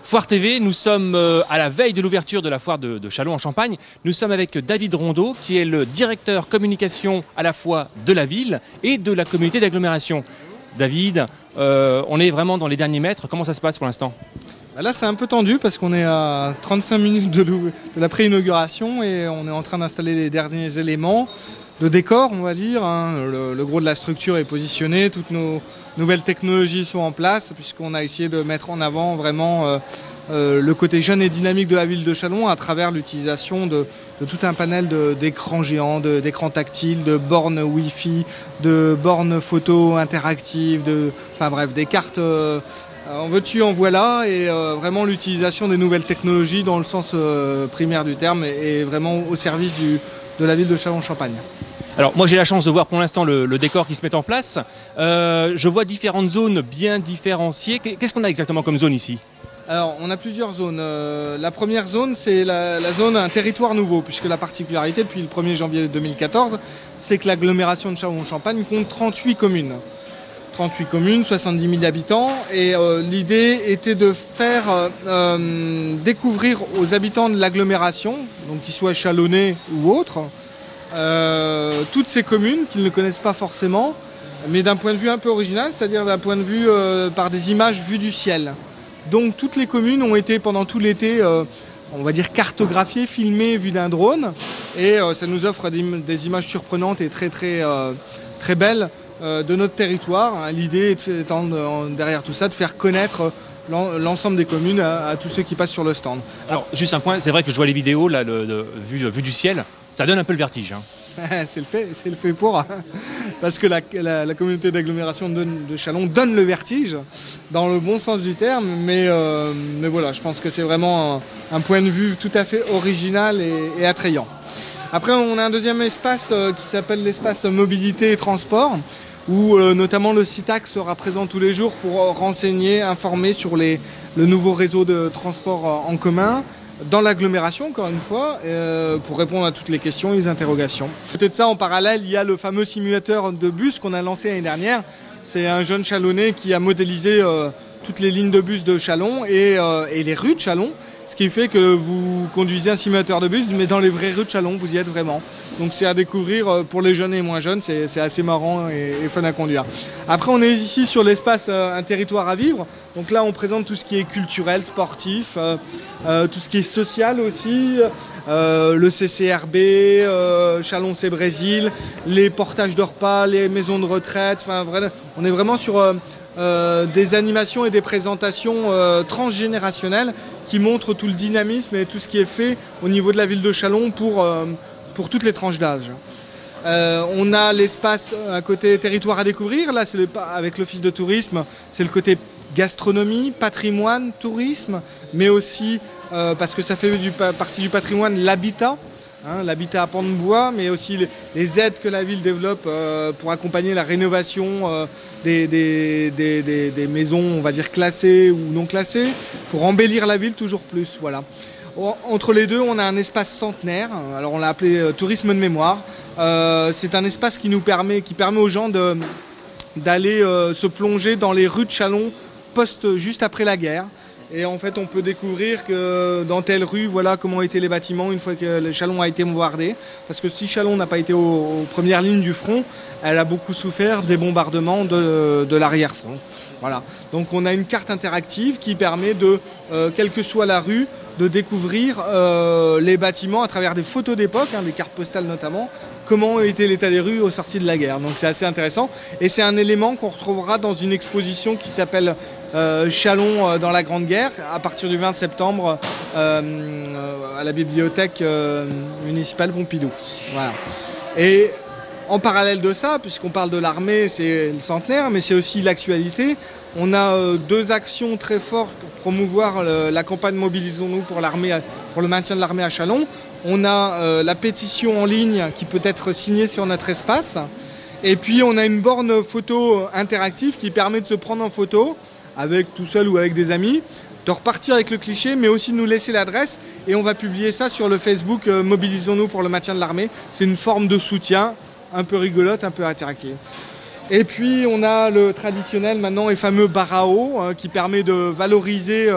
Foire TV, nous sommes à la veille de l'ouverture de la foire de Châlons en Champagne. Nous sommes avec David Rondeau, qui est le directeur communication à la fois de la ville et de la communauté d'agglomération. David, on est vraiment dans les derniers mètres. Comment ça se passe pour l'instant? Là, c'est un peu tendu parce qu'on est à 35 minutes de la pré-inauguration et on est en train d'installer les derniers éléments de décor, on va dire. Le gros de la structure est positionné, toutes nos nouvelles technologies sont en place puisqu'on a essayé de mettre en avant vraiment le côté jeune et dynamique de la ville de Châlons à travers l'utilisation de tout un panel d'écrans géants, d'écrans tactiles, de bornes Wi-Fi, de bornes photo interactives, enfin bref, des cartes en veux-tu, en voilà, et vraiment l'utilisation des nouvelles technologies dans le sens primaire du terme est vraiment au service de la ville de Châlons-en-Champagne. Alors moi j'ai la chance de voir pour l'instant le décor qui se met en place. Je vois différentes zones bien différenciées. Qu'est-ce qu'on a exactement comme zone ici? Alors on a plusieurs zones. La première zone c'est la zone un territoire nouveau, puisque la particularité depuis le 1er janvier 2014, c'est que l'agglomération de Châlons-en-Champagne compte 38 communes. 38 communes, 70 000 habitants, et l'idée était de faire découvrir aux habitants de l'agglomération, donc qu'ils soient chalonnais ou autres, toutes ces communes qu'ils ne connaissent pas forcément, mais d'un point de vue un peu original, c'est-à-dire d'un point de vue par des images vues du ciel. Donc toutes les communes ont été pendant tout l'été, on va dire cartographiées, filmées, vues d'un drone, et ça nous offre des images surprenantes et très belles de notre territoire. L'idée étant derrière tout ça de faire connaître l'ensemble des communes à tous ceux qui passent sur le stand. Alors juste un point, c'est vrai que je vois les vidéos là, vue du ciel, ça donne un peu le vertige. C'est le fait pour, parce que la communauté d'agglomération de Châlons donne le vertige, dans le bon sens du terme, mais voilà, je pense que c'est vraiment un point de vue tout à fait original et attrayant. Après, on a un deuxième espace qui s'appelle l'espace mobilité et transport, où notamment le CITAC sera présent tous les jours pour renseigner, informer sur le nouveau réseau de transport en commun, dans l'agglomération, encore une fois, pour répondre à toutes les questions et les interrogations. Peut-être ça, en parallèle, il y a le fameux simulateur de bus qu'on a lancé l'année dernière. C'est un jeune Chalonnais qui a modélisé toutes les lignes de bus de Châlons et les rues de Châlons, ce qui fait que vous conduisez un simulateur de bus, mais dans les vraies rues de Châlons, vous y êtes vraiment. Donc c'est à découvrir pour les jeunes et moins jeunes, c'est assez marrant et fun à conduire. Après, on est ici sur l'espace Un territoire à vivre. Donc là, on présente tout ce qui est culturel, sportif, tout ce qui est social aussi, le CCRB, Châlons c'est Brésil, les portages de repas, les maisons de retraite. Enfin, on est vraiment sur des animations et des présentations transgénérationnelles qui montrent tout le dynamisme et tout ce qui est fait au niveau de la ville de Châlons pour toutes les tranches d'âge. On a l'espace à côté territoire à découvrir. Là, c'est avec l'office de tourisme, c'est le côté gastronomie, patrimoine, tourisme, mais aussi, parce que ça fait partie du patrimoine, l'habitat. L'habitat à pans de bois, mais aussi les aides que la ville développe pour accompagner la rénovation des maisons, on va dire classées ou non classées, pour embellir la ville toujours plus. Voilà. Entre les deux, on a un espace centenaire, alors on l'a appelé tourisme de mémoire. C'est un espace qui permet aux gens d'aller se plonger dans les rues de Châlons juste après la guerre. Et en fait, on peut découvrir que dans telle rue, voilà comment étaient les bâtiments une fois que le Châlons a été bombardé. Parce que si Châlons n'a pas été aux premières lignes du front, elle a beaucoup souffert des bombardements de l'arrière-front. Voilà. Donc on a une carte interactive qui permet quelle que soit la rue, de découvrir les bâtiments à travers des photos d'époque, des cartes postales notamment, comment était l'état des rues aux sorties de la guerre. Donc c'est assez intéressant. Et c'est un élément qu'on retrouvera dans une exposition qui s'appelle Châlons dans la Grande Guerre, à partir du 20 septembre à la bibliothèque municipale Pompidou. Voilà. Et en parallèle de ça, puisqu'on parle de l'armée, c'est le centenaire, mais c'est aussi l'actualité. On a deux actions très fortes pour promouvoir la campagne Mobilisons-nous pour le maintien de l'armée à Châlons. On a la pétition en ligne qui peut être signée sur notre espace. Et puis on a une borne photo interactive qui permet de se prendre en photo tout seul ou avec des amis, de repartir avec le cliché, mais aussi de nous laisser l'adresse. Et on va publier ça sur le Facebook Mobilisons-nous pour le maintien de l'armée. C'est une forme de soutien un peu rigolote, un peu interactive. Et puis on a le traditionnel maintenant et fameux bar à eau qui permet de valoriser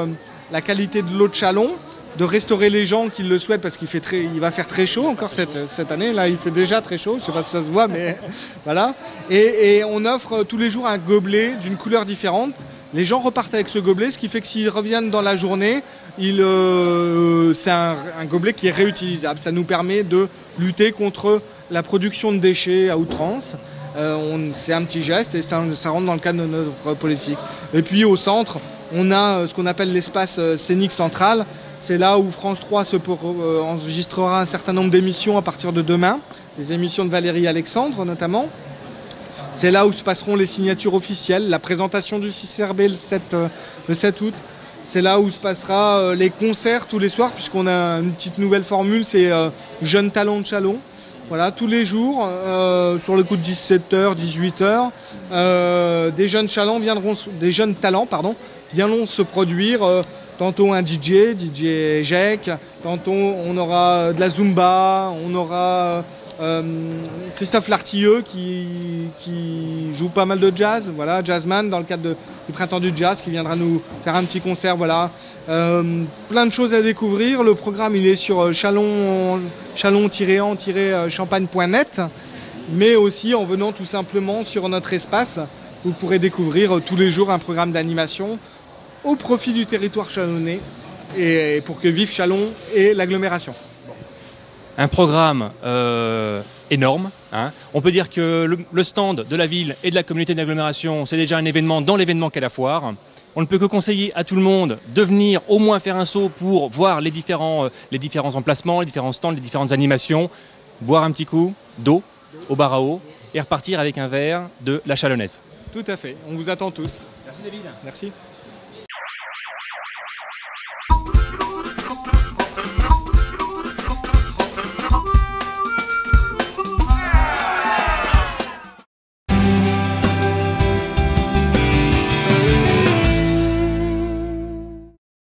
la qualité de l'eau de Châlons, de restaurer les gens qui le souhaitent parce il va faire très chaud encore cette année. Là, il fait déjà très chaud, je ne sais pas si ça se voit, mais voilà. Et on offre tous les jours un gobelet d'une couleur différente. Les gens repartent avec ce gobelet, ce qui fait que s'ils reviennent dans la journée, c'est un gobelet qui est réutilisable. Ça nous permet de lutter contre la production de déchets à outrance. C'est un petit geste et ça rentre dans le cadre de notre politique. Et puis au centre, on a ce qu'on appelle l'espace scénique central. C'est là où France 3 enregistrera un certain nombre d'émissions à partir de demain, les émissions de Valérie Alexandre notamment. C'est là où se passeront les signatures officielles, la présentation du 6RB le 7 août. C'est là où se passera les concerts tous les soirs, puisqu'on a une petite nouvelle formule, c'est Jeunes Talents de Châlons. Voilà, tous les jours, sur le coup de 17h, 18h, des jeunes talents viendront se produire. Tantôt un DJ Jek, tantôt on aura de la Zumba, on aura Christophe Lartilleux qui joue pas mal de jazz, voilà, jazzman dans le cadre du Printemps du Jazz qui viendra nous faire un petit concert, voilà. Plein de choses à découvrir. Le programme il est sur chalon-en-champagne.net, mais aussi en venant tout simplement sur notre espace, vous pourrez découvrir tous les jours un programme d'animation au profit du territoire chalonnais et pour que vive Châlons et l'agglomération. Un programme énorme. Hein. On peut dire que le stand de la ville et de la communauté d'agglomération, c'est déjà un événement dans l'événement qu'est la foire. On ne peut que conseiller à tout le monde de venir au moins faire un saut pour voir les différents emplacements, les différents stands, les différentes animations, boire un petit coup d'eau au bar à eau et repartir avec un verre de la Chalonnaise. Tout à fait, on vous attend tous. Merci David. Merci.